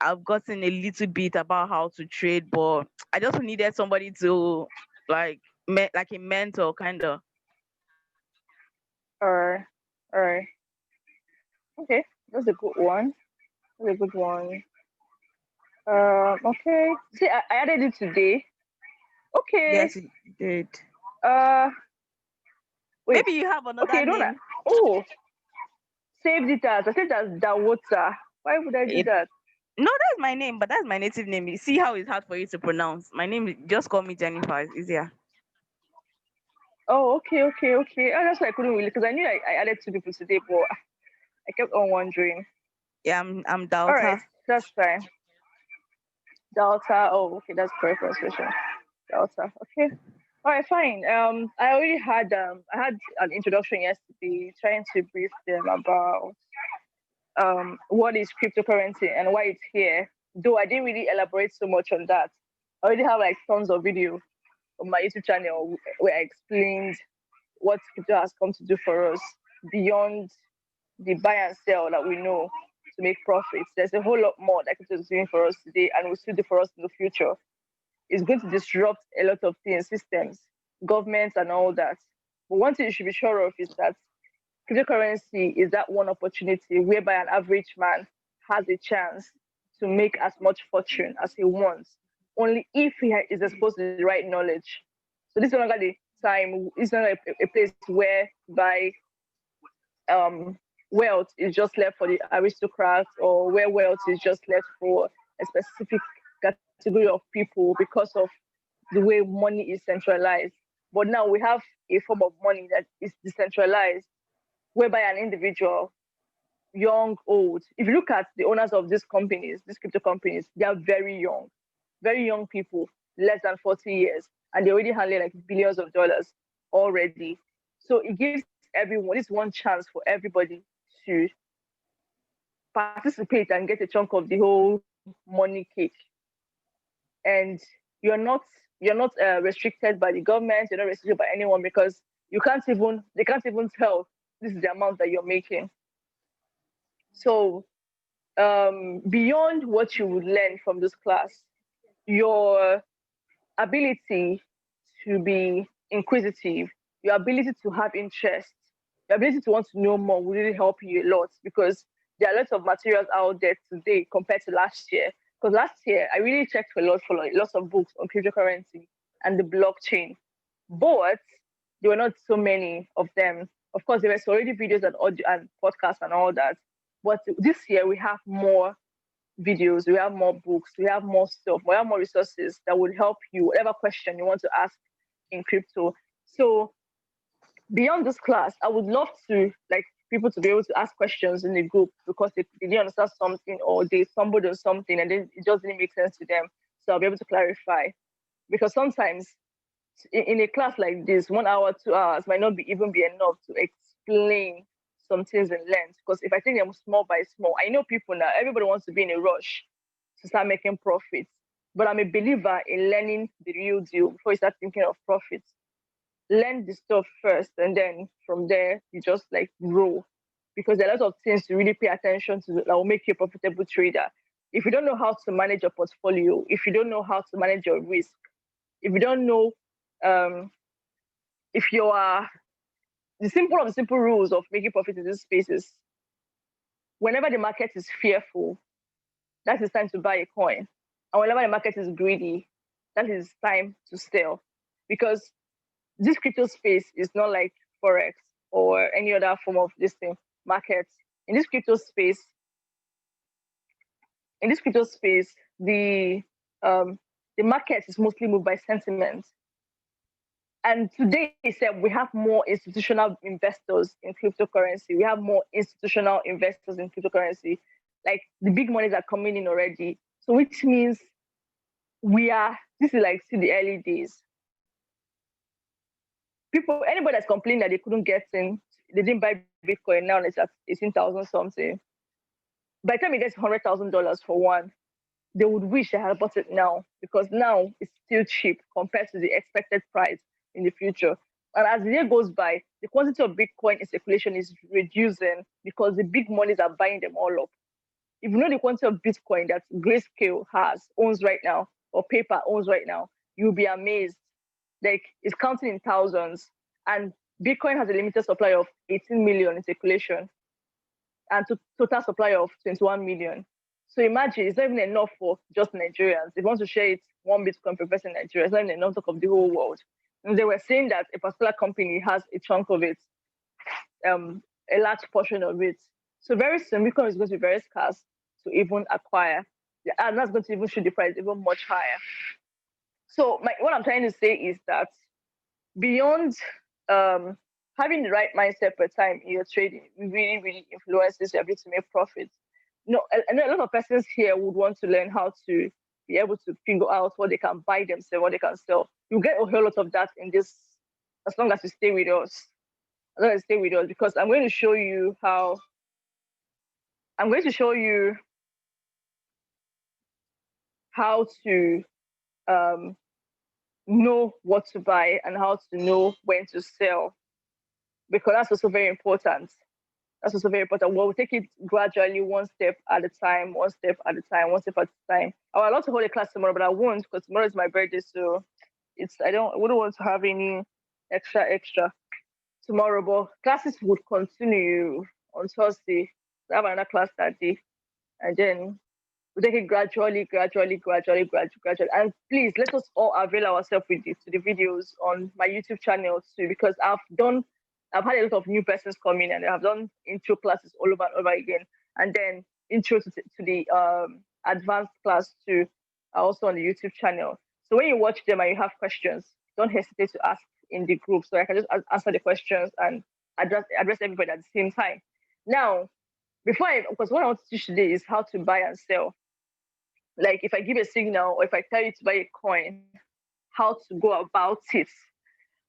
I've gotten a little bit about how to trade, but I just needed somebody to like like a mentor kind of. Or, or, okay, that's a good one. That's a good one. Okay. See, I added it today. Okay. Yes, it did. Uh, wait. Maybe you have Okay, another you don't. name. Oh, saved it as. I said that's Dawota. Why would I do It, that? no, that's my name, but that's my native name. You see how it's hard for you to pronounce. My name just call me Jennifer. It's easier. Oh, okay, okay, okay. Oh, that's why I couldn't really, because I knew I added two people today, but I kept on wondering. Yeah, I'm All right, Daughter. that's fine. Delta. Oh, okay, that's correct pronunciation. Delta. Okay. All right, fine. I had an introduction yesterday, trying to brief them about what is cryptocurrency and why it's here. Though I didn't really elaborate so much on that. I already have like tons of video on my YouTube channel where I explained what crypto has come to do for us beyond the buy and sell that we know to make profits. There's a whole lot more that crypto is doing for us today and will still do for us in the future. It's going to disrupt a lot of things, systems, governments, and all that. But one thing you should be sure of is that cryptocurrency is that one opportunity whereby an average man has a chance to make as much fortune as he wants, only if is exposed to the right knowledge. So this is no longer the time. It's not a place whereby wealth is just left for the aristocrats or where wealth is just left for a specific category of people because of the way money is centralized. But now we have a form of money that is decentralized, whereby an individual, young, old, if you look at the owners of these companies, these crypto companies, they are very young people, less than 40 years, and they're already handling like billions of dollars already. So it gives everyone, it's one chance for everybody to participate and get a chunk of the whole money cake. And you're not restricted by the government, you're not restricted by anyone because they can't even tell this is the amount that you're making. So beyond what you would learn from this class, your ability to be inquisitive, your ability to have interest, your ability to want to know more will really help you a lot because there are lots of materials out there today compared to last year. Because last year I really checked for a lot for like lots of books on cryptocurrency and the blockchain, but there were not so many of them. Of course, there were already videos and audio and podcasts and all that. But this year we have more videos, we have more books, we have more stuff, we have more resources that would help you, whatever question you want to ask in crypto. So beyond this class, I would love to like people to be able to ask questions in the group because they didn't understand something or they stumbled on something and then it just didn't make sense to them. So I'll be able to clarify. Because sometimes in a class like this, 1 hour, 2 hours might not be even be enough to explain some things in length. Because if I take them small by small, I know people now, everybody wants to be in a rush to start making profits. But I'm a believer in learning the real deal before you start thinking of profits. Learn the stuff first, and then from there, you just like grow. Because there are lots of things to really pay attention to that will make you a profitable trader. If you don't know how to manage your portfolio, if you don't know how to manage your risk, if you don't know um, if you are the simple rules of making profit in these spaces, whenever the market is fearful, that is time to buy a coin. And whenever the market is greedy, that is time to sell. Because this crypto space is not like Forex or any other form of this thing, markets. In this crypto space, in this crypto space, um, the market is mostly moved by sentiment. And today, we have more institutional investors in cryptocurrency. We have more institutional investors in cryptocurrency. Like the big monies are coming in already. So which means this is like still the early days. Anybody that's complaining that they couldn't get in, they didn't buy Bitcoin now, it's at 18,000 something. By the time it gets $100,000 for one, they would wish they had bought it now because now it's still cheap compared to the expected price in the future. And as the year goes by, the quantity of Bitcoin in circulation is reducing because the big monies are buying them all up. if you know the quantity of Bitcoin that Grayscale owns right now, or paper owns right now, you'll be amazed. Like, it's counting in thousands. And Bitcoin has a limited supply of 18 million in circulation and total supply of 21 million. So imagine, it's not even enough for just Nigerians. If you want to share it, one Bitcoin per person in Nigeria, it's not even enough of the whole world. And they were saying that a particular company has a chunk of it, a large portion of it. So very soon, Bitcoin is going to be very scarce to even acquire. And that's going to even shoot the price even much higher. So what I'm trying to say is that beyond having the right mindset per time in your trading really, really influences your ability to make profits. I know a lot of persons here would want to learn how to be able to figure out what they can buy themselves, what they can sell. You get a whole lot of that in this, as long as you stay with us. As long as you stay with us, because I'm going to show you how to know what to buy and how to know when to sell, because that's also very important. That's also very important. We'll take it gradually, one step at a time, one step at a time, one step at a time. I would love to hold a class tomorrow, but I won't, because tomorrow is my birthday, so wouldn't want to have any extra tomorrow. But classes would continue on Thursday. I have another class that day, and then we take it gradually. And please let us all avail ourselves with to the videos on my YouTube channel too, because I've had a lot of new persons come in, and they have done intro classes all over and over again, and then intro to the advanced class too, are also on the YouTube channel. So when you watch them and you have questions, don't hesitate to ask in the group, so I can just answer the questions and address everybody at the same time. Now, because what I want to teach today is how to buy and sell. Like, if I give a signal, or if I tell you to buy a coin, how to go about it.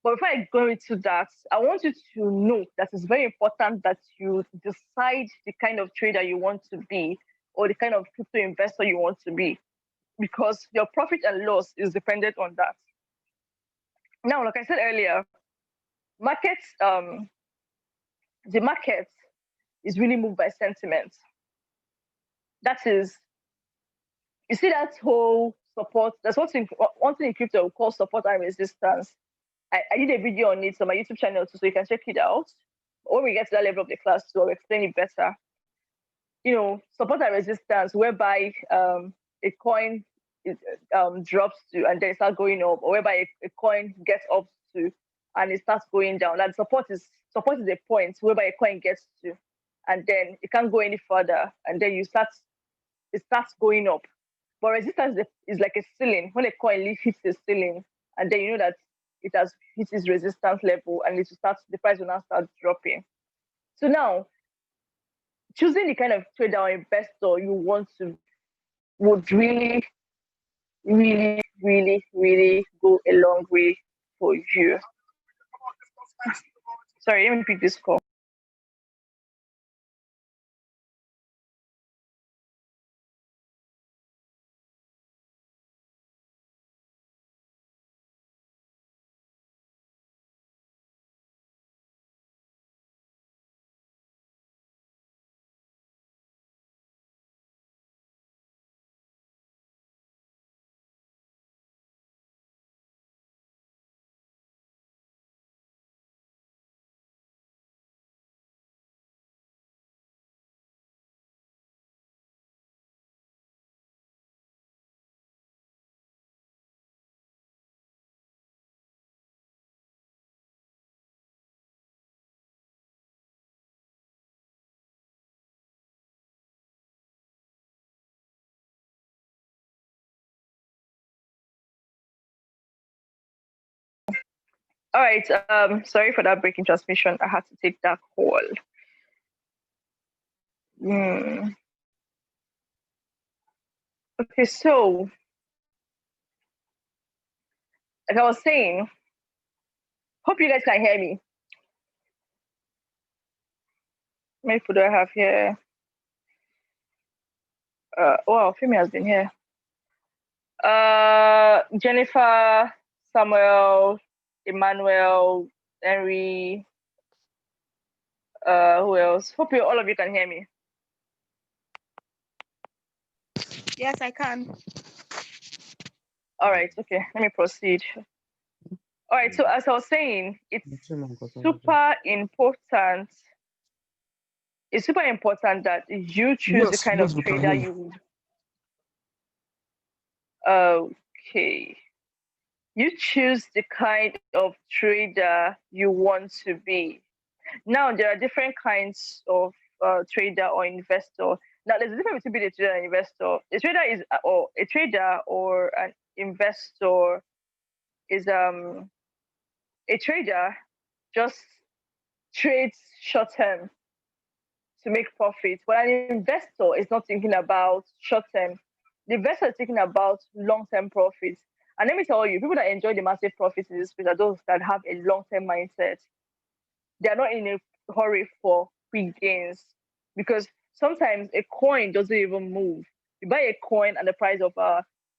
But before I go into that, I want you to know that it's very important that you decide the kind of trader you want to be, or the kind of crypto investor you want to be, because your profit and loss is dependent on that. Now, like I said earlier, the market is really moved by sentiment. That is, you see that whole support. There's one thing in crypto we call support and resistance. I did a video on it on my YouTube channel too, so you can check it out. When we get to that level of the class, so I'll explain it better. Support and resistance, whereby a coin drops to and then it starts going up, or whereby a coin gets up to and it starts going down. And support is a point whereby a coin gets to, and then it can't go any further, and then it starts going up. But resistance is like a ceiling. When a coin hits the ceiling, and then you know that it has hit its resistance level, and the price will now start dropping. So now, choosing the kind of trader or investor you want to would really, really, really, really go a long way for you. Sorry, let me pick this call. All right. Sorry for that breaking transmission. I had to take that call. Okay, so like I was saying, hope you guys can hear me. How many people do I have here? Wow, Femi has been here. Jennifer, Samuel, Emmanuel, Henry. Who else? Hope all of you can hear me. Yes, I can. All right, okay, let me proceed. All right, so as I was saying, super important. It's super important that you choose the Yes, kind yes, of we can trader hear you. you would. Okay, you choose the kind of trader you want to be. Now, there are different kinds of trader or investor. Now, there's a difference between being a trader and investor. A trader is, or a trader or an investor is a trader just trades short term to make profit, but an investor is not thinking about short term. The investor is thinking about long term profits. And let me tell you, people that enjoy the massive profits in this space are those that have a long term mindset. They are not in a hurry for quick gains because sometimes a coin doesn't even move. You buy a coin at the price of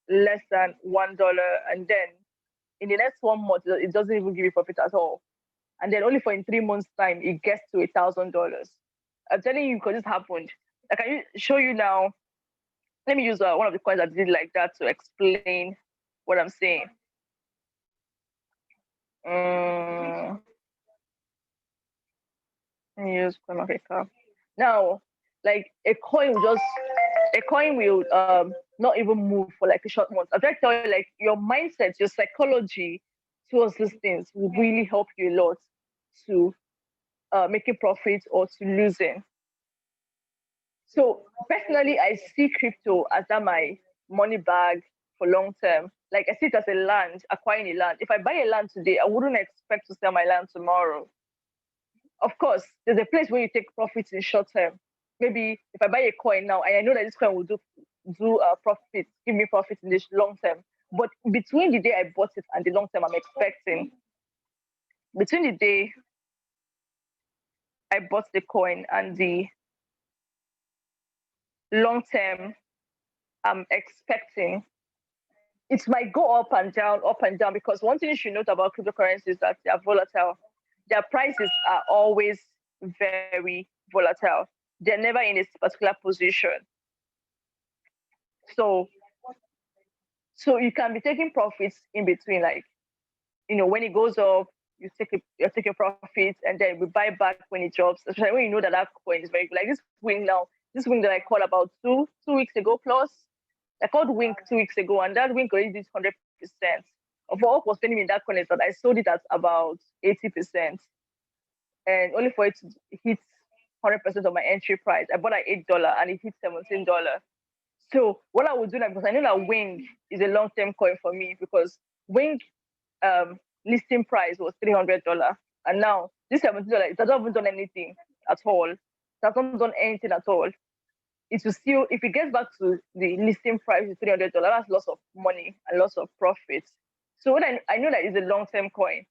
less than $1, and then in the next 1 month it doesn't even give you profit at all. And then only for in 3 months' time it gets to $1,000. I'm telling you because this happened. I can show you now. Let me use one of the coins I did like that to explain what I'm saying. Um, Let me use coin market cap. Now, like a coin will not even move for like a short month. I'm trying to tell you, like your mindset, your psychology towards these things will really help you a lot to making profits or to losing. So personally, I see crypto as that my money bag for long term. Like I see it as a land, acquiring a land. If I buy a land today, I wouldn't expect to sell my land tomorrow. Of course, there's a place where you take profits in short term. Maybe if I buy a coin now and I know that this coin will do profit, give me profit in this long term. But between the day I bought it and the long term I'm expecting, between the day I bought the coin and the long term I'm expecting, it might go up and down, because one thing you should note about cryptocurrencies is that they are volatile. Their prices are always very volatile. They're never in a particular position. So so you can be taking profits in between, like when it goes up, you take your profits, and then we buy back when it drops. Especially when you know that that coin is very good. Like this wing that I called about two weeks ago plus. I called Wink 2 weeks ago, and that Wink already did 100%. Of what was telling me in that coin is that I sold it at about 80%, and only for it to hit 100% of my entry price. I bought at $8 and it hit $17. So what I would do now, because I know that Wing is a long term coin for me, because Wing listing price was $300, and now this $17 it hasn't even done anything at all. It has not done anything at all. It will still, if it gets back to the listing price is $300, that's lots of money and lots of profits. So when I know that it's a long term coin,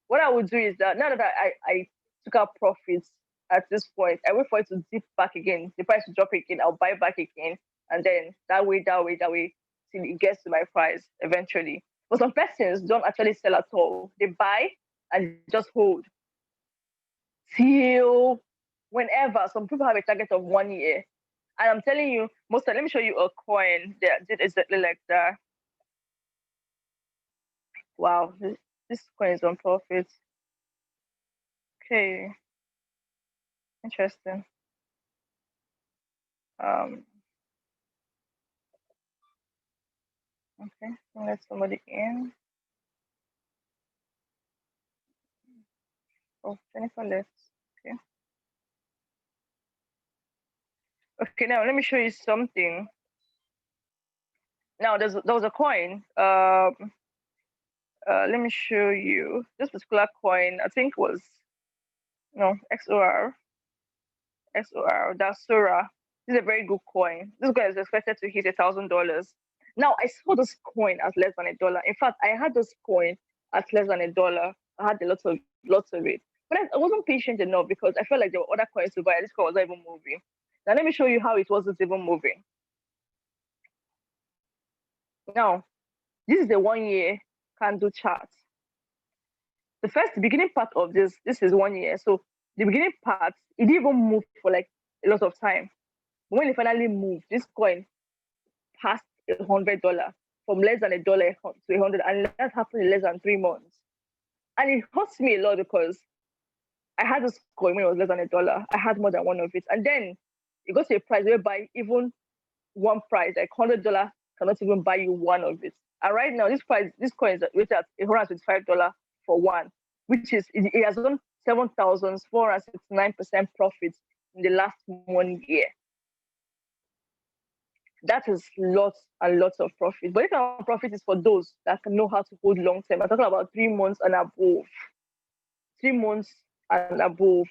what I would do is that now that I took out profits at this point, I wait for it to dip back again, the price to drop again, I'll buy back again, and then that way, till it gets to my price eventually. But some persons don't actually sell at all. They buy and just hold till whenever. Some people have a target of 1 year. And I'm telling you, let me show you a coin that did exactly like that. Wow, this coin is on profit. Okay, interesting. Um, okay, let somebody in. Oh, Jennifer left. Okay. Okay, now let me show you something. Now there was a coin. Let me show you this particular coin. I think was no XOR. That's Sura. This is a very good coin. This coin is expected to hit $1,000. Now I saw this coin at less than $1. In fact, I had this coin at less than $1. I had lots of it, but I wasn't patient enough because I felt like there were other coins to buy. This coin was not even moving. Now let me show you how it wasn't even moving. Now this is the 1 year candle chart. The beginning part of this is 1 year. So the beginning part, it didn't even move for like a lot of time. But when it finally moved, this coin past $100 from less than $1 to 100, and that happened in less than 3 months. And it hurts me a lot because I had this coin when it was less than $1. I had more than one of it, and then it got to a price whereby even one price, like $100, cannot even buy you one of it. And right now, this coin is rated at $125 for one, which is it has done 7,469% profit in the last 1 year. That is lots and lots of profit. But this kind of profit is for those that can know how to hold long term. I'm talking about 3 months and above. 3 months and above.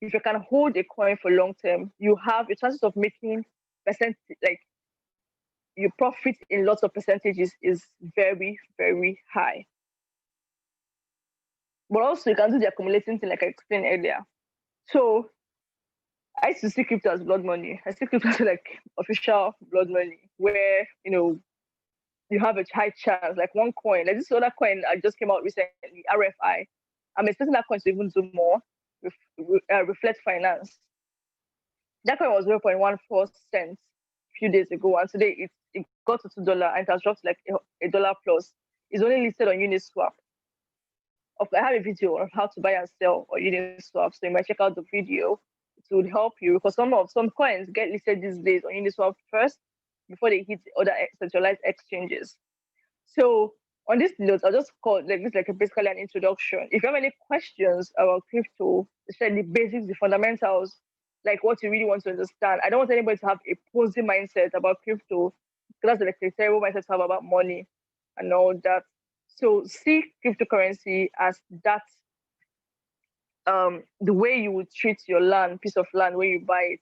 If you can hold a coin for long term, you have the chances of making like your profit in lots of percentages is very, very high. But also you can do the accumulating thing like I explained earlier. So I used to see crypto as blood money. I see crypto as like official blood money, where you have a high chance, like one coin, like this other coin I just came out recently, RFI. I'm expecting that coin to even do more, reflect finance. That coin was 0.14 cents a few days ago, and today it got to $2 and it has dropped like $1 plus. It's only listed on Uniswap. I have a video on how to buy and sell on Uniswap, so you might check out the video. It would help you because some coins get listed these days on Uniswap first before they hit other centralized exchanges. So on this note, I'll just call like this like basically an introduction. If you have any questions about crypto, especially the basics, the fundamentals, like what you really want to understand, I don't want anybody to have a positive mindset about crypto, because that's like a terrible mindset to have about money and all that. So see cryptocurrency as that the way you would treat your piece of land when you buy it.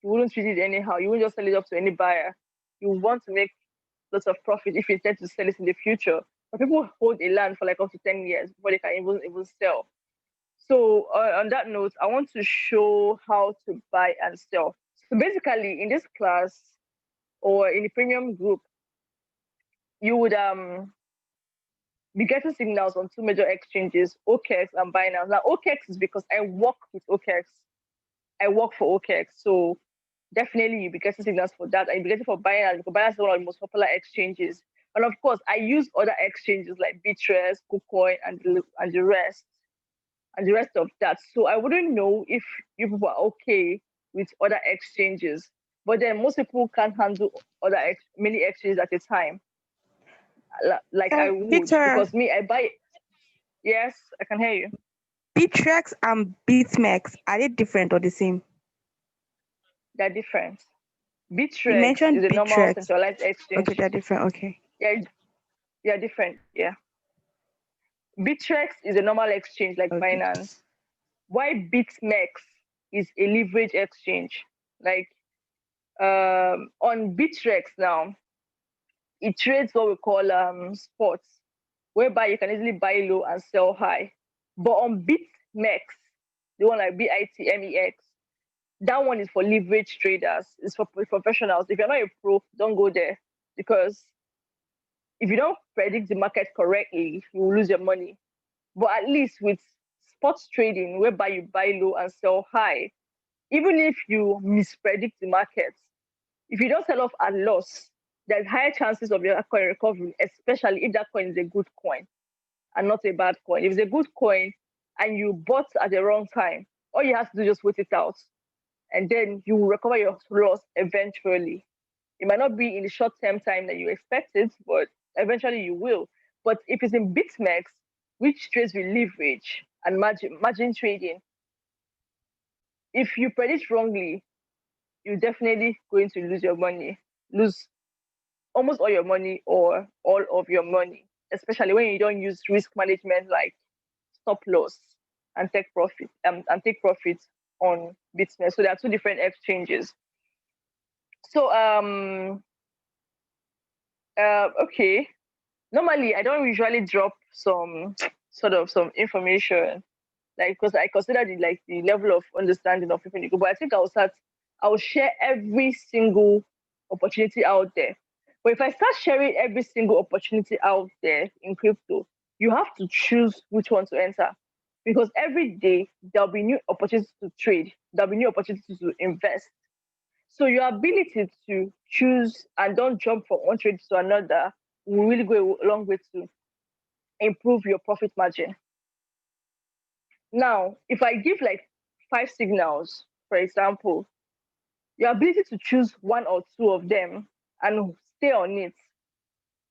You wouldn't treat it anyhow. You wouldn't just sell it up to any buyer. You want to make lots of profit if you intend to sell it in the future. But people hold a land for like up to 10 years before they can even sell. So on that note, I want to show how to buy and sell. So basically in this class or in the premium group, you would be getting signals on two major exchanges, OKX and Binance. Now, OKX is because I work with OKX. I work for OKX. So definitely you'll be getting signals for that. And you'll be getting for Binance, because Binance is one of the most popular exchanges. And of course, I use other exchanges like Bittrex, KuCoin, and the rest of that. So I wouldn't know if you people are okay with other exchanges. But then most people can't handle many exchanges at a time. Like I would, Peter, because me, I buy. Yes, I can hear you. Bittrex and BitMEX, are they different or the same? They're different. You Bittrex mentioned is a normal Bittrex. centralized exchange. Okay, they're different. Okay. Yeah, they're different. Yeah. Bittrex is a normal exchange like Okay. Binance. Why BitMEX is a leverage exchange? Like on Bittrex now, it trades what we call spots, whereby you can easily buy low and sell high. But on BitMEX, the one like BITMEX, that one is for leverage traders. It's for professionals. If you're not a pro, don't go there, because if you don't predict the market correctly, you will lose your money. But at least with sports trading, whereby you buy low and sell high, even if you mispredict the market, if you don't sell off at loss, there's higher chances of your coin recovering, especially if that coin is a good coin and not a bad coin. If it's a good coin and you bought at the wrong time, all you have to do is just wait it out, and then you will recover your loss eventually. It might not be in the short-term time that you expected, but eventually you will. But if it's in BitMEX, which trades with leverage and margin trading, if you predict wrongly, you're definitely going to lose your money, lose almost all your money or all of your money, especially when you don't use risk management like stop loss and take profit on BitMEX. So there are two different exchanges. So okay. Normally I don't usually drop some information, like, because I consider the level of understanding of people. But I think I'll share every single opportunity out there. But if I start sharing every single opportunity out there in crypto, you have to choose which one to enter, because every day there'll be new opportunities to trade, there'll be new opportunities to invest. So your ability to choose and don't jump from one trade to another will really go a long way to improve your profit margin. Now, if I give like 5 signals, for example, your ability to choose one or two of them and stay on it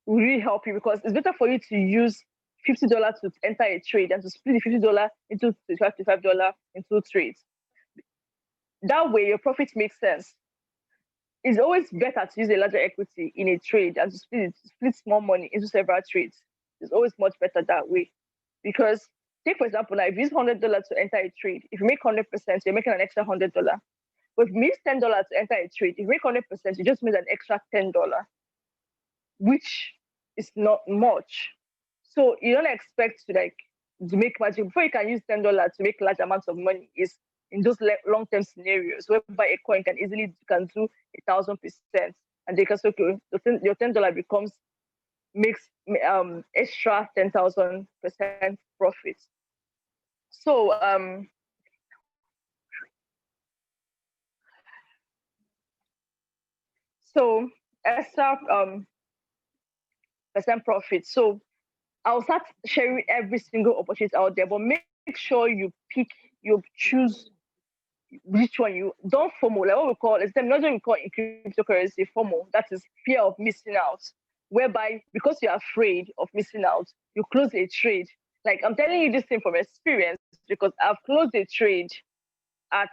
will really help you, because it's better for you to use $50 to enter a trade than to split the $50 into $25 into trades. That way, your profit makes sense. It's always better to use a larger equity in a trade than to split small money into several trades. It's always much better that way. Because take for example, now if you use $100 to enter a trade, if you make 100%, you're making an extra $100. But if you use $10 to enter a trade, if you make 100%, you just made an extra $10, which is not much. So you don't expect to make magic before you can use $10 to make large amounts of money. Is in those long-term scenarios whereby a coin can do 1,000%, and they can say, okay, your $10 makes extra 10,000% profit. So extra percent profit. So I'll start sharing every single opportunity out there, but make sure you choose which one. You don't FOMO, like what we call, it's terminology we call in cryptocurrency FOMO. That is fear of missing out, whereby because you're afraid of missing out, you close a trade. Like I'm telling you this thing from experience, because I've closed a trade at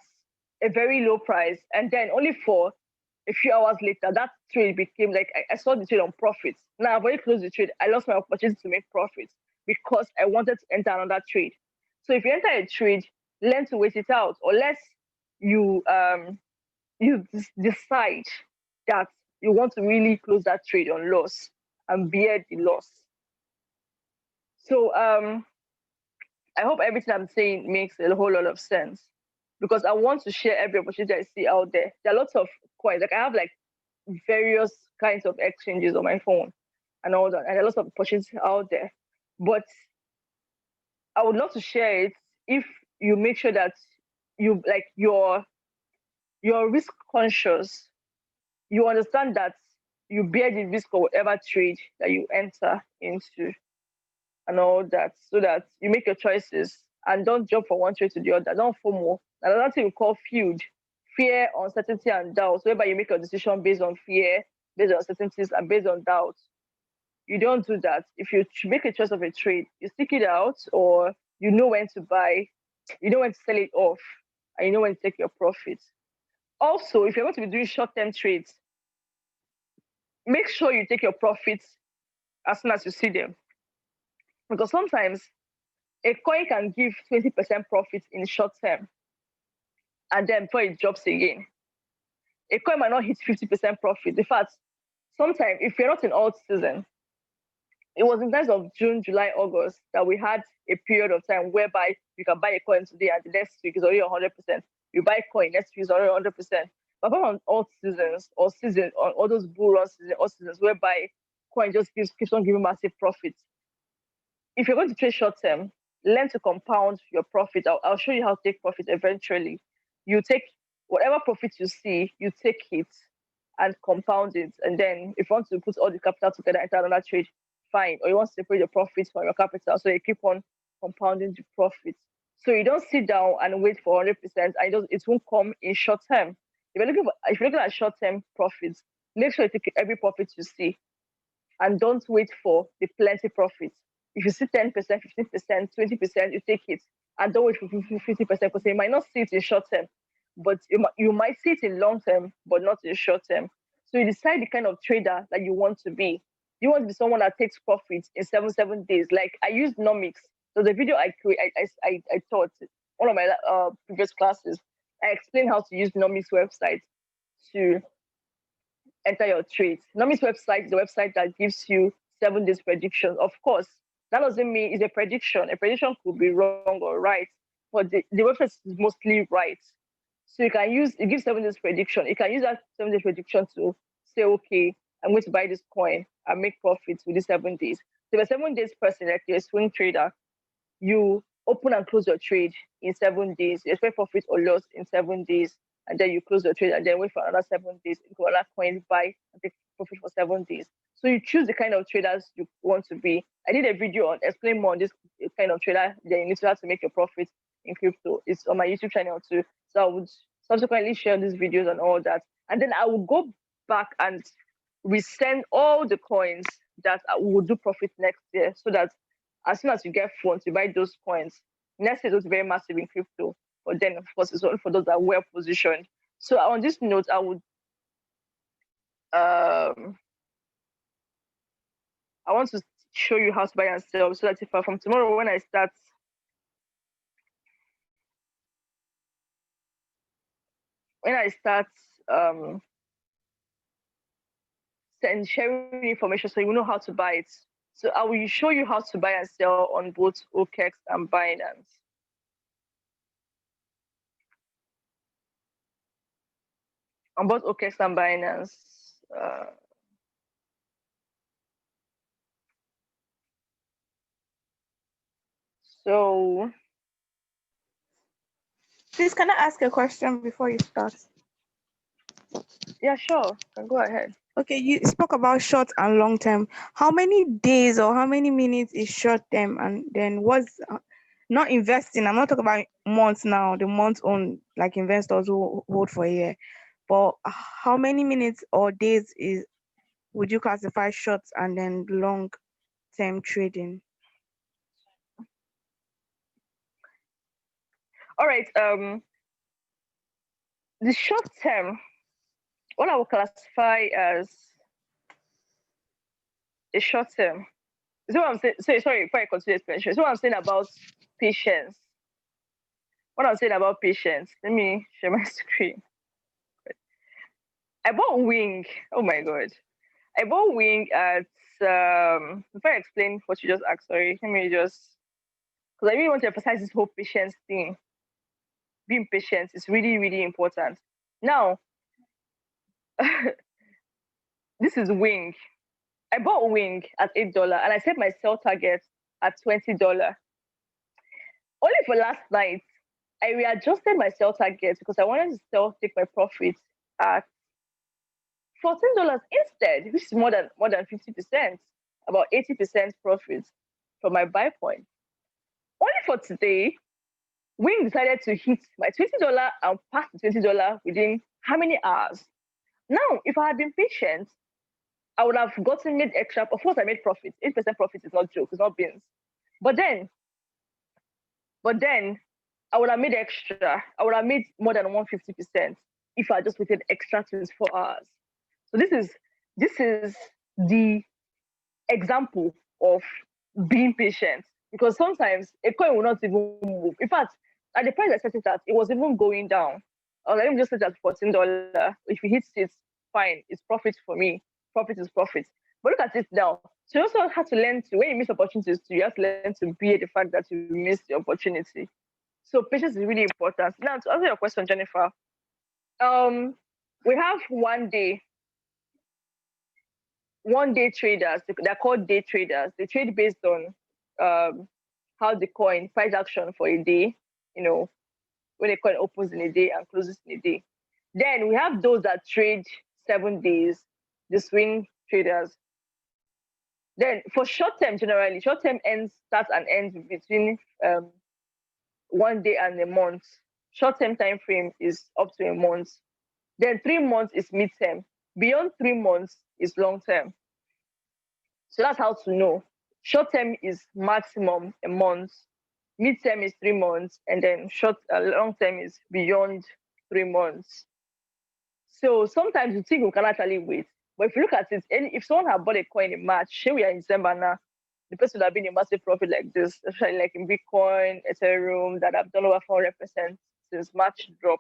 a very low price, and then only for a few hours later, that trade became like I saw the trade on profits. Now I've already closed the trade. I lost my opportunity to make profits because I wanted to enter another trade. So if you enter a trade, learn to wait it out, unless you decide that you want to really close that trade on loss and bear the loss. So I hope everything I'm saying makes a whole lot of sense, because I want to share every opportunity I see out there. There are lots of coins. Like I have like various kinds of exchanges on my phone and all that, and there are lots of opportunities out there. But I would love to share it if you make sure that you're risk conscious. You understand that you bear the risk of whatever trade that you enter into and all that, so that you make your choices and don't jump from one trade to the other. Don't FOMO. Another thing we call fear, uncertainty, and doubt, whereby you make a decision based on fear, based on uncertainties, and based on doubt. You don't do that. If you make a choice of a trade, you stick it out, or you know when to buy, you know when to sell it off, and you know when to take your profits. Also, if you're going to be doing short-term trades, make sure you take your profits as soon as you see them. Because sometimes a coin can give 20% profit in short term, and then before it drops again. A coin might not hit 50% profit. In fact, sometimes if you're not in alt season, it was in terms of June, July, August that we had a period of time whereby you can buy a coin today and the next week is already 100%. You buy a coin, next week is already 100%. But apart from alt seasons or all those bull run seasons, all seasons whereby coin just keeps on giving massive profits. If you're going to trade short term, learn to compound your profit. I'll show you how to take profit eventually. You take whatever profit you see, you take it and compound it. And then if you want to put all the capital together into another trade, fine. Or you want to separate your profits from your capital, so you keep on compounding the profits. So you don't sit down and wait for 100%, and it won't come in short term. If you're looking at short term profits, make sure you take every profit you see, and don't wait for the plenty profits. If you see 10%, 15%, 20%, you take it, and don't wait for 50%, because you might not see it in short term, but you might see it in long term, but not in short term. So you decide the kind of trader that you want to be. You want to be someone that takes profits in 7 days. Like I used Nomics. So the video I taught one of my previous classes. I explained how to use Nomics website to enter your trades. Nomics website is a website that gives you 7 days prediction. Of course, that doesn't mean it's a prediction. A prediction could be wrong or right, but the website is mostly right. So it gives 7 days prediction. You can use that 7 days prediction to say, okay, I'm going to buy this coin and make profits within 7 days. So if a 7 days person, like you're a swing trader, you open and close your trade in 7 days. You expect profit or loss in 7 days. and then you close your trade and then wait for another 7 days, you go another coin, buy and take profit for 7 days. So you choose the kind of traders you want to be. I did a video on explain more on this kind of trader that you need to have to make your profit in crypto. It's on my YouTube channel too. So I would subsequently share these videos and all that. And then I will go back and resend all the coins that I will do profit next year, so that as soon as you get funds, you buy those coins. Next year, it was very massive in crypto. But then, of course, it's only for those that are well positioned. So on this note, I would I want to show you how to buy and sell, so that if from tomorrow when I start sharing information, so you know how to buy it. So I will show you how to buy and sell on both OKEX and Binance. On both OKEX and Binance. So, Please, can I ask a question before you start? yeah, sure, can go ahead. Okay, you spoke about short and long term. How many days or how many minutes is short term? And then what's not investing? I'm not talking about months now, the months on like investors who hold for a year. But how many minutes or days would you classify short and then long term trading? All right. The short term, what I will classify as a short term. So what I'm saying. Sorry, before I continue explanation. So what I'm saying about patience. What I'm saying about patience. Let me share my screen. I bought Wing. Oh my god. I bought Wing at before I explain what you just asked, sorry, let me just, because I really want to emphasize this whole patience thing. Being patient is really, really important. Now, this is Wing. I bought Wing at $8 and I set my sell target at $20. Only for last night, I readjusted my sell target because I wanted to take my profit at $14 instead, which is more than 50%, about 80% profit from my buy point. Only for today, Wing decided to hit my $20 and pass the $20 within how many hours? Now, if I had been patient, I would have gotten made extra. Of course, I made profit. 8% profit is not joke, it's not beans. But then I would have made extra. I would have made more than 150% if I just waited extra 24 hours. So this is the example of being patient, because sometimes a coin will not even move. In fact, at the price I set it at, it was even going down. I was like, let me just set it at $14. If it hits it, fine, it's profit for me. Profit is profit. But look at it now. So you also have to learn to, when you miss opportunities, you have to learn to bear the fact that you missed the opportunity. So patience is really important. Now, to answer your question, Jennifer, we have 1 day traders. They're called day traders. They trade based on how the coin price action for a day, when a coin opens in a day and closes in a day. Then we have those that trade 7 days, the swing traders. Then for short term, generally, short term starts and ends between 1 day and a month. Short term time frame is up to a month. Then 3 months is mid term. Beyond 3 months is long term. So that's how to know. Short term is maximum a month. Mid term is 3 months, and then long term is beyond 3 months. So sometimes you think we can actually wait, but if you look at it, if someone had bought a coin in March, here we are in December now, the person would have been a massive profit like this, especially like in Bitcoin, Ethereum, that have done over 400% since March drop.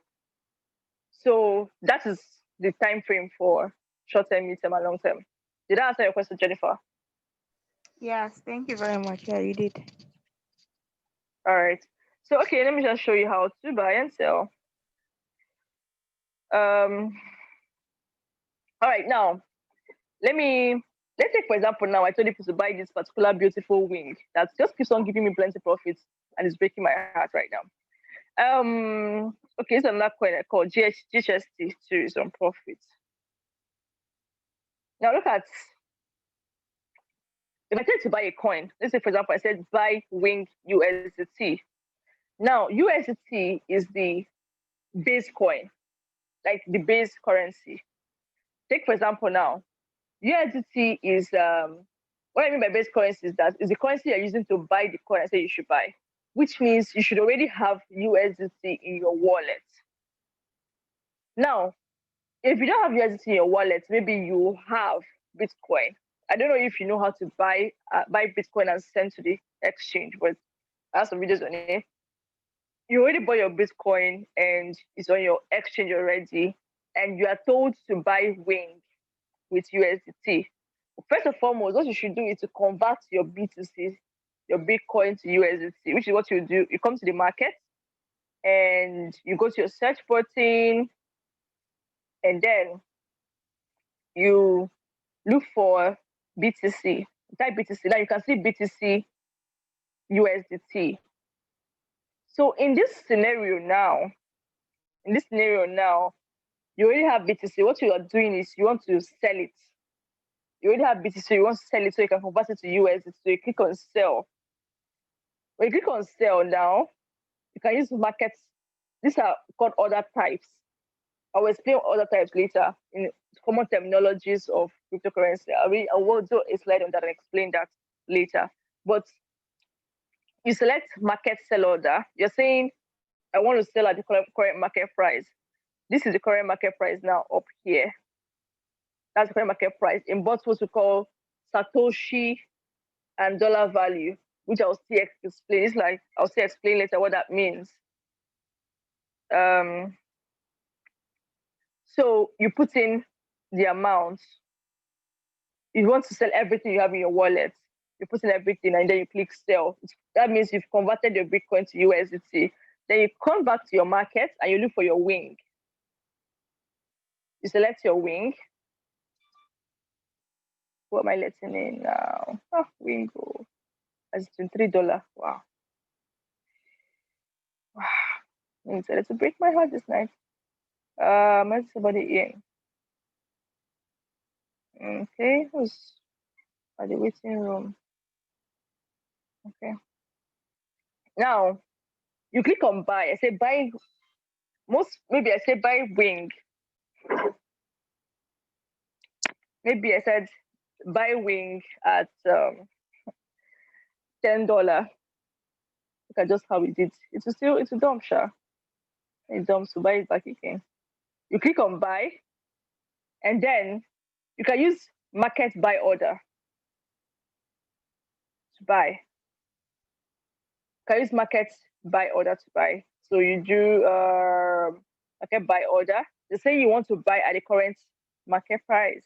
So that is the time frame for short term, mid term, and long term. Did I answer your question, Jennifer? Yes, thank you very much. Yeah, you did. All right. So okay, let me just show you how to buy and sell. All right, now let's take for example, now I told you to buy this particular beautiful Wing that just keeps on giving me plenty profits and it's breaking my heart right now. Okay, it's another coin I call GHST series on profit. Now look at, if I tell you to buy a coin, let's say for example I said buy Wing USDT. Now USDT is the base coin, like the base currency. Take for example now, USDT is what I mean by base currency is that is the currency you're using to buy the coin I say you should buy, which means you should already have USDT in your wallet. Now, if you don't have USDT in your wallet, maybe you have Bitcoin. I don't know if you know how to buy Bitcoin and send to the exchange, but I have some videos on it. You already bought your Bitcoin and it's on your exchange already, and you are told to buy Wing with USDT. First and foremost, what you should do is to convert your BTC, your Bitcoin to USDT, which is what you do. You come to the market and you go to your search button, and then you look for BTC. Type BTC. Now you can see BTC USDT. So in this scenario now, you already have BTC. What you are doing is you want to sell it. You already have BTC, you want to sell it so you can convert it to USDT. So you click on sell. When you click on sell now, you can use markets. These are called other types. I will explain other types later in common terminologies of cryptocurrency. I will do a slide on that and explain that later. But you select market sell order. You're saying, I want to sell at the current market price. This is the current market price now up here. That's the current market price in both what we call Satoshi and dollar value, which I'll still explain. It's like I'll still explain later what that means. So you put in the amount. You want to sell everything you have in your wallet. You put in everything and then you click sell. That means you've converted your Bitcoin to USDT. Then you come back to your market and you look for your Wing. You select your Wing. What am I letting in now? Oh, Wing. Oh, that's $23. Wow. Wow. It's to break my heart this night. Let somebody in. Okay, who's at the waiting room? Okay. Now you click on buy. I say buy. Maybe I say buy Wing. Maybe I said buy Wing at $10. Look at just how we did. It's a dump, sure. It's dumb to buy it back again. You click on buy, and then you can use market buy order to buy. You can use market buy order to buy. So you do market buy order. They say you want to buy at the current market price.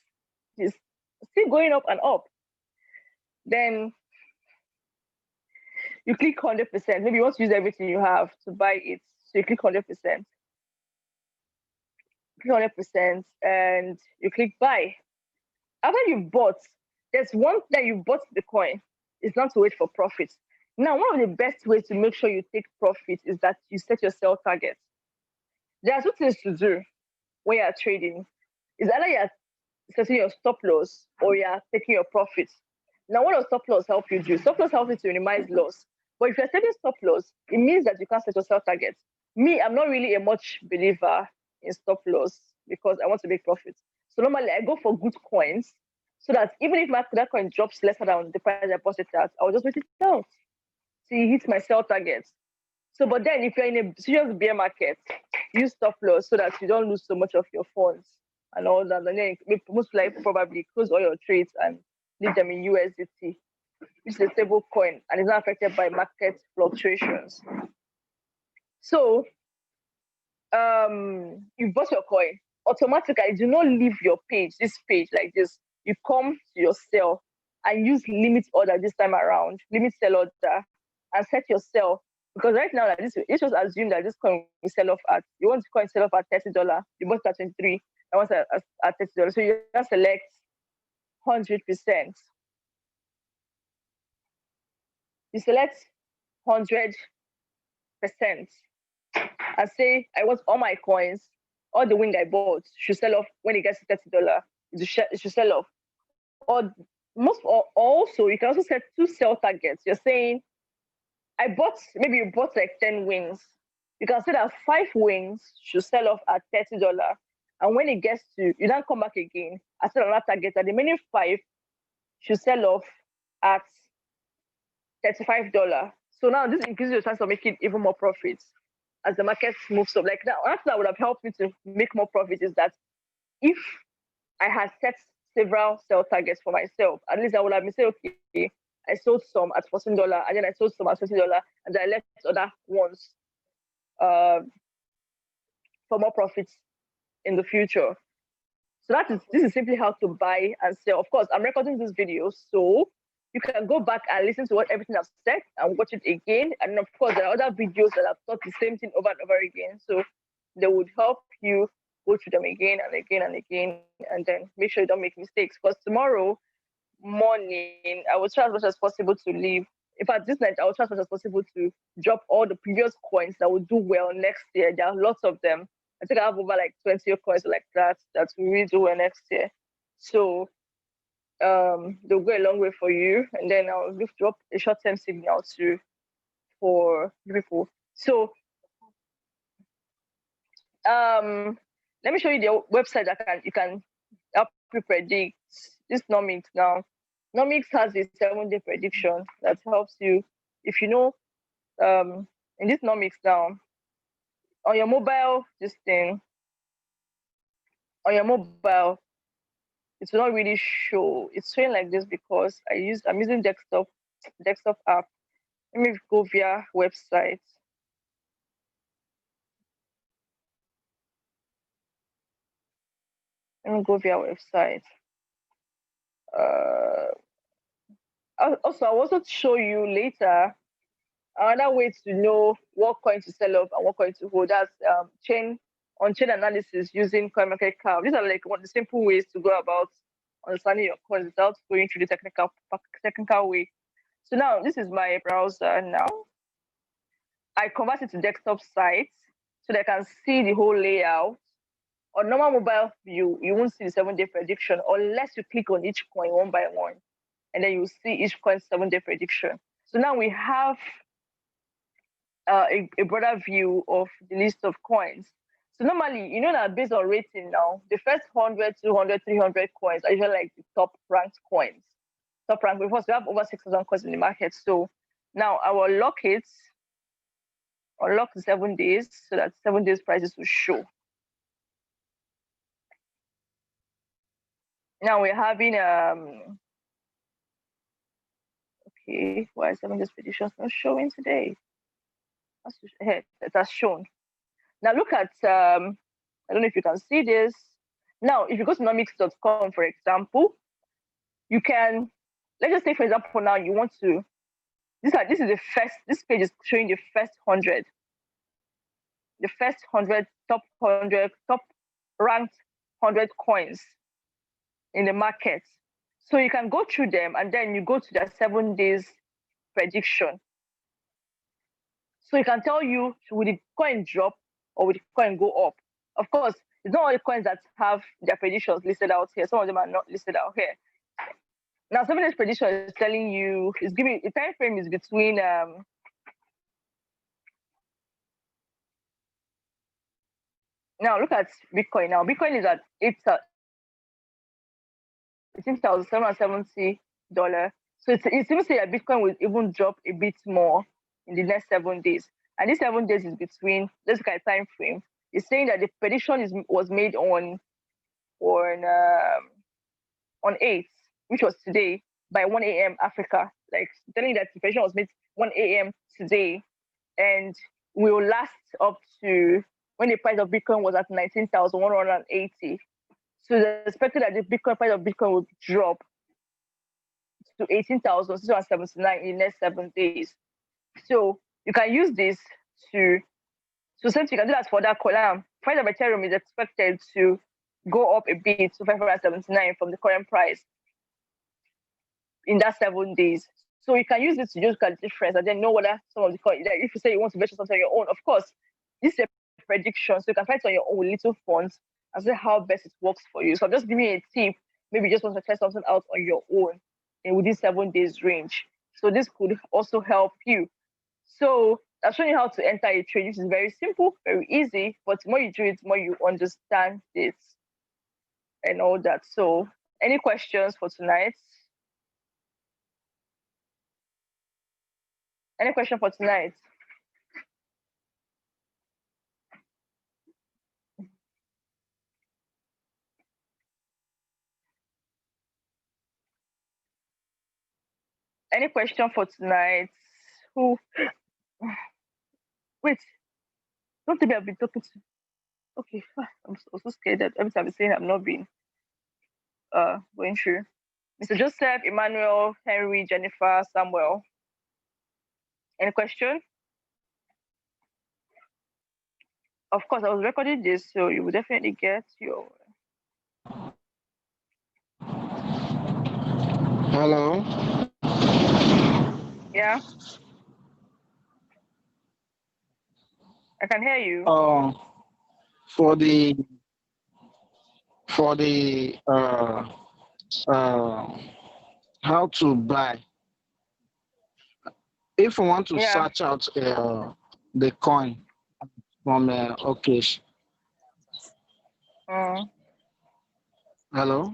It's still going up and up. Then you click 100%. Maybe you want to use everything you have to buy it. So you click 100%. Click 100% and you click buy. After you've bought, there's one that you bought the coin. It's not to wait for profit. Now, one of the best ways to make sure you take profit is that you set your sell target. There are two things to do when you are trading. Is either you are setting your stop loss or you are taking your profits. Now, what does stop loss help you do? Stop loss helps you to minimize loss. But if you're setting stop loss, it means that you can't set your sell target. Me, I'm not really a much believer in stop loss because I want to make profits. So normally I go for good coins so that even if that coin drops lesser than the price I bought it at, I'll just wait it out till it hits my sell target. So, but then if you're in a serious bear market, use stop loss so that you don't lose so much of your funds and all that. And then most likely probably close all your trades and leave them in USDT, which is a stable coin and is not affected by market fluctuations. So, you bought your coin. Automatically, do not leave your page, this page like this. You come to your sell and use limit order this time around, limit sell order, and set your sell. Because right now, like this just assume that this coin will sell off at, you want the coin sell off at $30, you bought it at 23, I want it at $30. So you just select 100%. You select 100%. and say I want all my coins, all the wing I bought should sell off when it gets to $30. It should sell off. Or also you can also set two sell targets. You're saying maybe you bought like 10 wings. You can say that 5 wings should sell off at $30. And when it gets to, you don't come back again. I set another target that the remaining 5 should sell off at $35. So now this increases your chance of making even more profits as the market moves up. Like now, that would have helped me to make more profits is that if I had set several sell targets for myself, at least I would have been saying, okay, I sold some at $14, and then I sold some at $20, and then I left other ones uh, for more profits in the future. So this is simply how to buy and sell. Of course, I'm recording this video, so you can go back and listen to what everything I've said and watch it again. And of course, there are other videos that I've taught the same thing over and over again. So they would help you go through them again and again and again, and then make sure you don't make mistakes. Because tomorrow morning, I will try as much as possible to leave. In fact, this night, I will try as much as possible to drop all the previous coins that will do well next year. There are lots of them. I think I have over like 20 coins like that will really do well next year. So they'll go a long way for you. And then I'll drop a short-term signal too for people. So let me show you the website that you can help you predict this Nomics now. Nomics has a 7-day prediction that helps you. If you know, in this Nomics now, on your mobile, on your mobile, it will not really show. It's showing like this because I'm using desktop app. Let me go via website. Let me go via website. Also, I'll also show you later another way to know what coin to sell off and what coin to hold. That's chain analysis using CoinMarketCap. These are like one of the simple ways to go about understanding your coins without going through the technical way. So now this is my browser now. I convert it to desktop site so they can see the whole layout. On normal mobile view, you won't see the 7-day prediction unless you click on each coin one by one, and then you see each coin's 7-day prediction. So now we have a broader view of the list of coins. So normally, you know that based on rating now, the first 100, 200, 300 coins are usually like the top ranked coins. Top ranked because we have over 6,000 coins in the market. So now I will unlock the 7 days so that 7 days prices will show. Now we're having okay, why 7 days predictions not showing today? It has shown. Now look at I don't know if you can see this. Now, if you go to nomics.com, for example, you can, let's just say, for example, now you want to, this page is showing the first 100 top ranked 100 coins in the market. So you can go through them and then you go to their 7 days prediction. So it can tell you, will the coin drop or will the coin go up? Of course, it's not all the coins that have their predictions listed out here. Some of them are not listed out here. Now, 7 days prediction is telling you, it's giving, the time frame is between now look at Bitcoin now. Bitcoin is at $18,770. So it seems that Bitcoin will even drop a bit more in the next 7 days. And this 7 days is between, let's look at time frame. It's saying that the prediction was made on 8th, which was today, by 1 a.m. Africa. Like telling you that the prediction was made 1 a.m. today, and will last up to when the price of Bitcoin was at 19,180. So it's expected that the price of Bitcoin will drop to 18,679 in the next 7 days. So you can use this since you can do that for that column. Price of Ethereum is expected to go up a bit to 579 from the current price in that 7 days. So you can use this to just look at the difference and then know whether some of the coins, like if you say you want to measure something on your own, of course, this is a prediction, so you can try it on your own little font and see how best it works for you. So I'm just giving you a tip. Maybe you just want to test something out on your own and within 7 days range. So this could also help you. So I'll show you how to enter a trade. This is very simple, very easy, but the more you do it, the more you understand it and all that. So any questions for tonight? Any question for tonight? Any question for tonight? Who? Wait, don't tell me I've been talking to. Okay, I'm so scared that every time I'm saying I'm not being going through. Mr. Joseph, Emmanuel, Henry, Jennifer, Samuel. Any question? Of course, I was recording this, so you will definitely get your. Hello. Yeah, I can hear you. For the how to buy. If you want to Yeah. search out the coin from Okesh. Hello.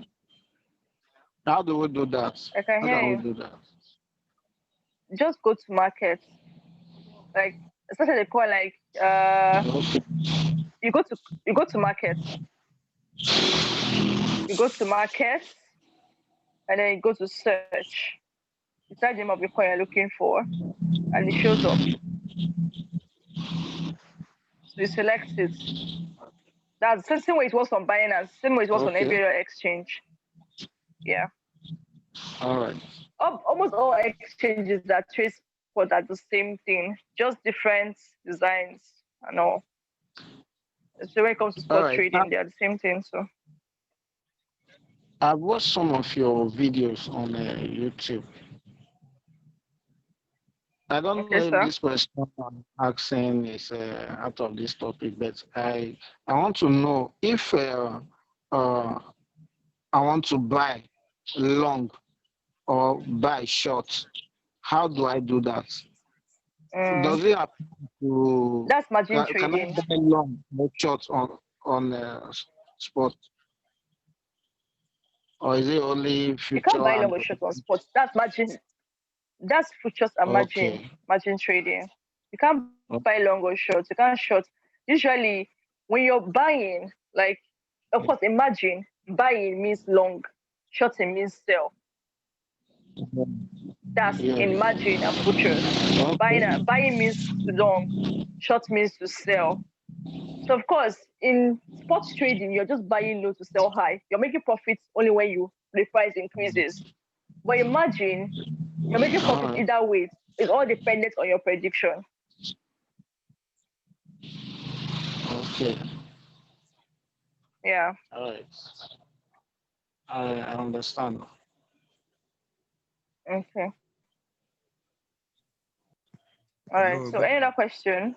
How do we do that? I can How hear can we you. do that? Just go to market. Like especially the coin, like Okay. you go to market. You go to market and then you go to search. You type the name of the coin you're looking for and it shows up. So you select it. That's the same way it was on Binance, same way it was on Okay. every other exchange. Yeah. All right. Almost all exchanges that trace for that the same thing, just different designs and all. So when it comes to All spot right. trading, they are the same thing. So I've watched some of your videos on YouTube. I don't know okay, if sir. this question I'm asking is out of this topic, but I want to know if I want to buy long or buy short. How do I do that? Mm, Does it happen to that's margin can I trading. buy long or short on spot, or is it only You can't future buy long and or short on spots. That's margin. That's futures and okay? margin trading. You can't buy long or short. You can't short. Usually, when you're buying, like, of course, imagine buying means long, shorting means sell. That's Yeah. in margin and futures. Okay. Buying means long, short means to sell. So of course, in sports trading, you're just buying low to sell high. You're making profits only when the price increases. But imagine you're making All profits right. either way. It's all dependent on your prediction. Okay. Yeah. All right. I understand. Okay. All right. Hello, So good. any other question?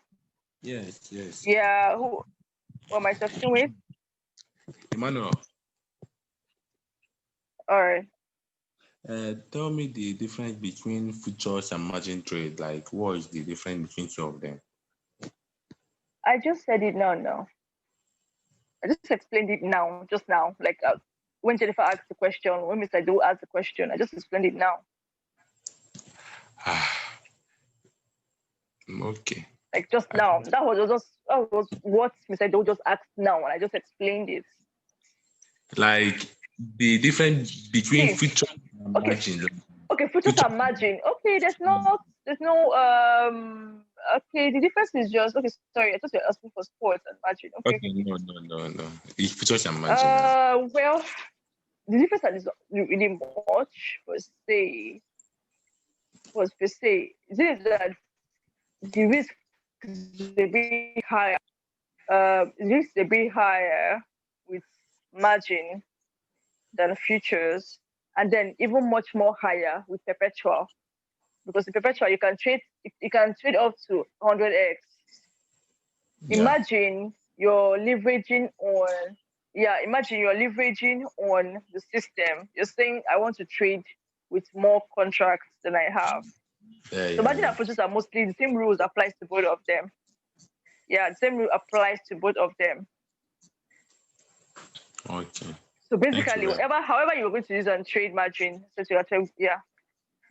Yes. Yeah. Who am I talking with? Emmanuel, All right. tell me the difference between futures and margin trade. Like, what is the difference between two of them? I just said it now. No, I just explained it now, just now. Like when Jennifer asked the question, when Mr. Do asked the question, I just explained it now. Okay. Like just now. That was what Mr. Do just asked now, and I just explained it. Like the difference between See, futures and okay, margin. okay, futures Future. are margin. Okay, there's no okay, the difference is just okay, sorry, I thought you were asking for sports and margin. Okay. Okay, no. It's futures and margin. Well, the difference is not really much per se. This is that the risk is a bit higher. The risk is a bit higher with margin than futures, and then even much more higher with perpetual. Because in perpetual you can trade up to 100x. Yeah. Imagine you're leveraging on, yeah, imagine you're leveraging on the system. You're saying, I want to trade with more contracts than I have. Yeah, So yeah, margin yeah. and futures are mostly the same rules applies to both of them. Yeah, the same rule applies to both of them. Okay. So Thank you basically, very whatever, however you're going to use and trade margin, since you're trade, yeah,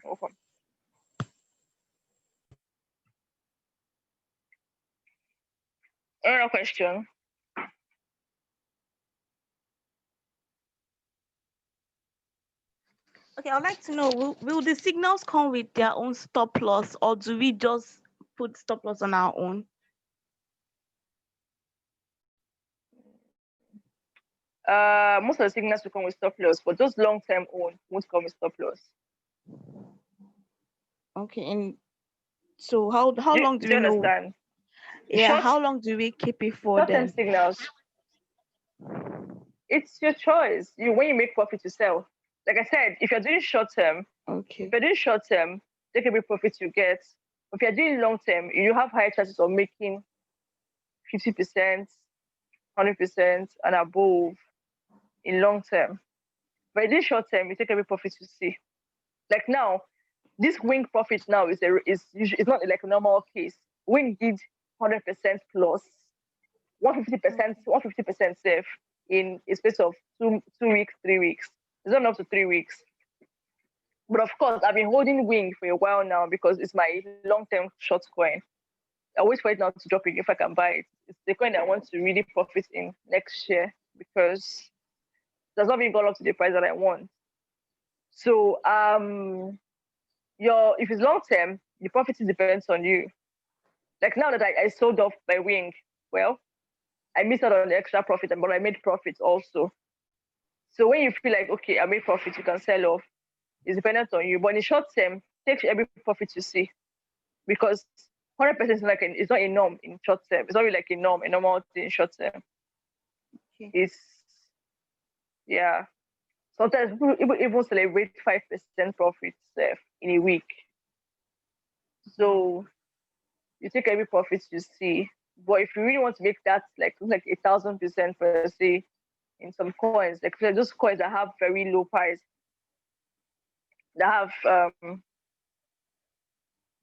welcome. Another question. Okay, I'd like to know, will the signals come with their own stop loss, or do we just put stop loss on our own? Most of the signals will come with stop loss, but those long term own won't come with stop loss. Okay, and so how long do Do we you know? understand? Yeah, Short how long do we keep it for short term then? signals, it's your choice. You when you make profit, you sell. Like I said, if you're doing short term, if Okay. you're doing short term, take every profit you get. If you're doing long term, you have higher chances of making 50%, 100%, and above in long term. But in short term, you take every profit you see. Like now, this wing profit now is usually it's not like a normal case. Wing did 100% plus 150%, Okay. 150% safe in a space of 2 weeks, 3 weeks. It's not up to 3 weeks. But of course, I've been holding wing for a while now because it's my long-term short coin. I wait for it now to drop it if I can buy it. It's the coin I want to really profit in next year because it has not been gone up to the price that I want. So your if it's long term, the profit depends on you. Like now that I sold off my wing, well, I missed out on the extra profit, but I made profit also. So when you feel like okay, I made profit, you can sell off. It's dependent on you. But in the short term, take every profit you see because 100% is like it's not a norm in short term. It's not really like a norm, a normal thing in short term. Okay. It's yeah. Sometimes people even celebrate 5% profit in a week. Wow. So you take every profit you see. But if you really want to make that like 1,000% per se in some coins, like those coins that have very low price, that have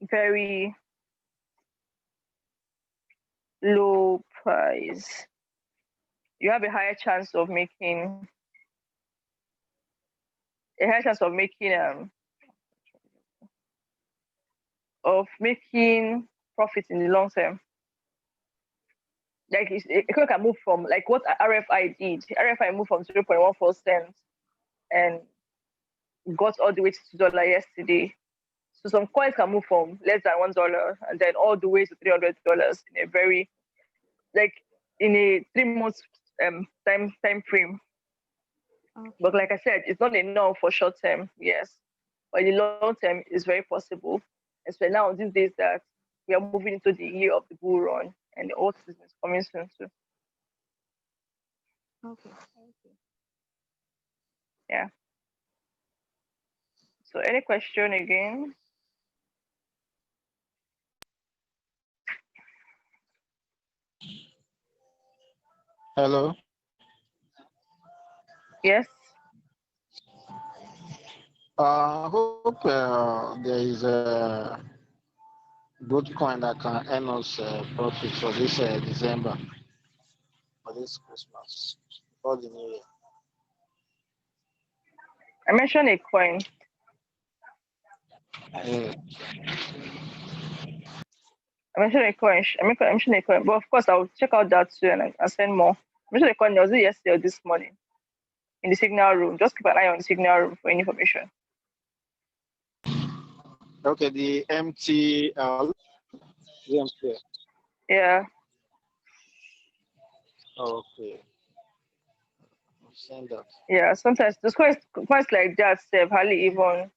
very low price, you have a higher chance of making a higher chance of making profit in the long term. Like it can move from like what RFI did. RFI moved from 0.14 cents and got all the way to $2 yesterday. So some coins can move from less than $1 and then all the way to $300 in a very like in a 3 months time frame. But Okay. like I said, it's not enough for short term, yes. But in the long term, it's very possible. Especially now these days that we are moving into the year of the bull run and the old season is coming soon too. Okay. Okay. Yeah. So any question again? Hello. Yes. I hope there is a good coin that can earn us profit for this December, for this Christmas, for the New Year. I mentioned a coin. Yeah. I mentioned a coin. But of course I'll check out that too and I'll send more. I mentioned a coin, was it yesterday or this morning in the signal room? Just keep an eye on the signal room for any information. Okay, the MTL. The MTL. Yeah. Okay, I'll send that. Yeah. Sometimes those coins like that hardly even.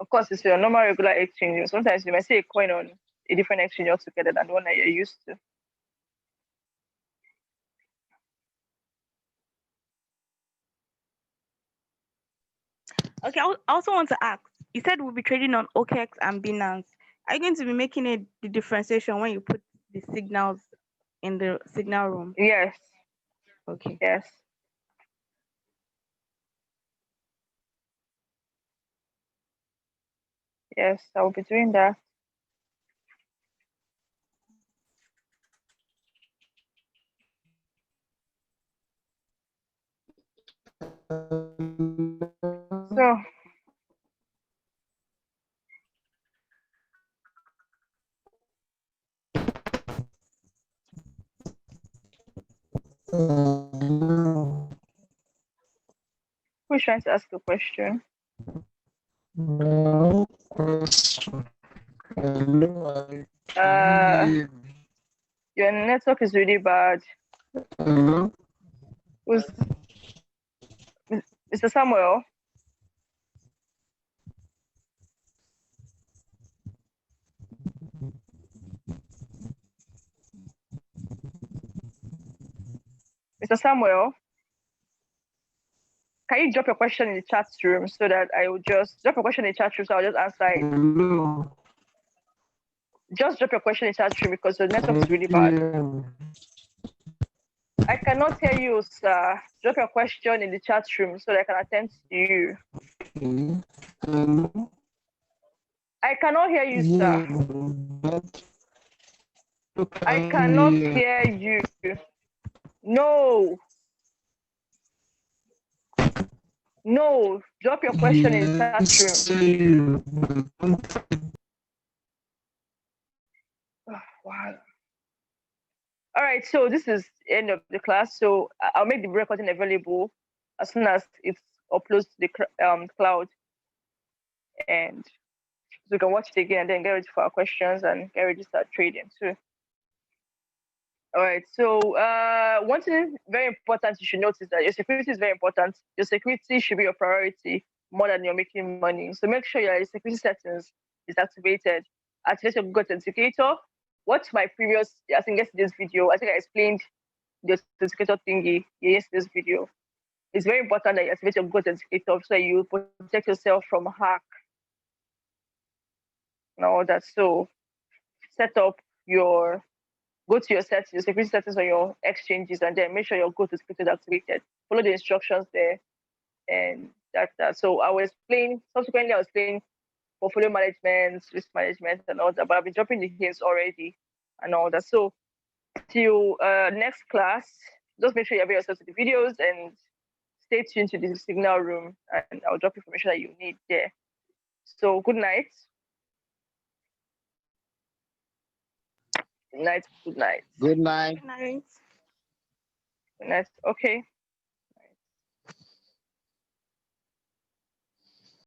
Of course, it's your normal regular exchange. Sometimes you might see a coin on a different exchange altogether than the one that you're used to. Okay. I also want to ask. You said we'll be trading on OKX and Binance. Are you going to be making the differentiation when you put the signals? in the signal room? Yes. Okay. Yes. Yes, I will be doing that. So, who's trying to ask a question? No question. Hello, Uh, your network is really bad. hello. Who's Mr. Samuel? Mr. Samuel, can you drop your question in the chat room so that I will just drop your question in the chat room so I'll just answer it. Hello. Just drop your question in the chat room because the network is really bad. Hello. I cannot hear you, sir. Drop your question in the chat room so that I can attend to you. Okay. Hello. I cannot hear you, Yeah, sir. but you I can cannot hear. hear you. No, no. Drop your question in the chat room. Yes, you. But don't Wow. All right, so this is the end of the class. So I'll make the recording available as soon as it's uploads to the cloud, and so you can watch it again and then get ready for our questions and get ready to start trading too. All right, so one thing very important you should notice that your security is very important. Your security should be your priority more than you're making money. So make sure your security settings is activated. Activate your Google Authenticator. Watch my previous, I think yesterday's video. I think I explained the authenticator thingy in yesterday's video. It's very important that you activate your Google Authenticator so that you protect yourself from hack and all that. So set up your go to your settings, your security settings on your exchanges, and then make sure your Go to security is activated. Follow the instructions there, and that's that. So I will explain subsequently. I was explain portfolio management, risk management, and all that. But I've been dropping the hints already and all that. So till next class, just make sure you have yourself to the videos and stay tuned to the signal room, and I'll drop information that you need there. So good night. Good night. Good night. Good night. Good night. Good night. Okay.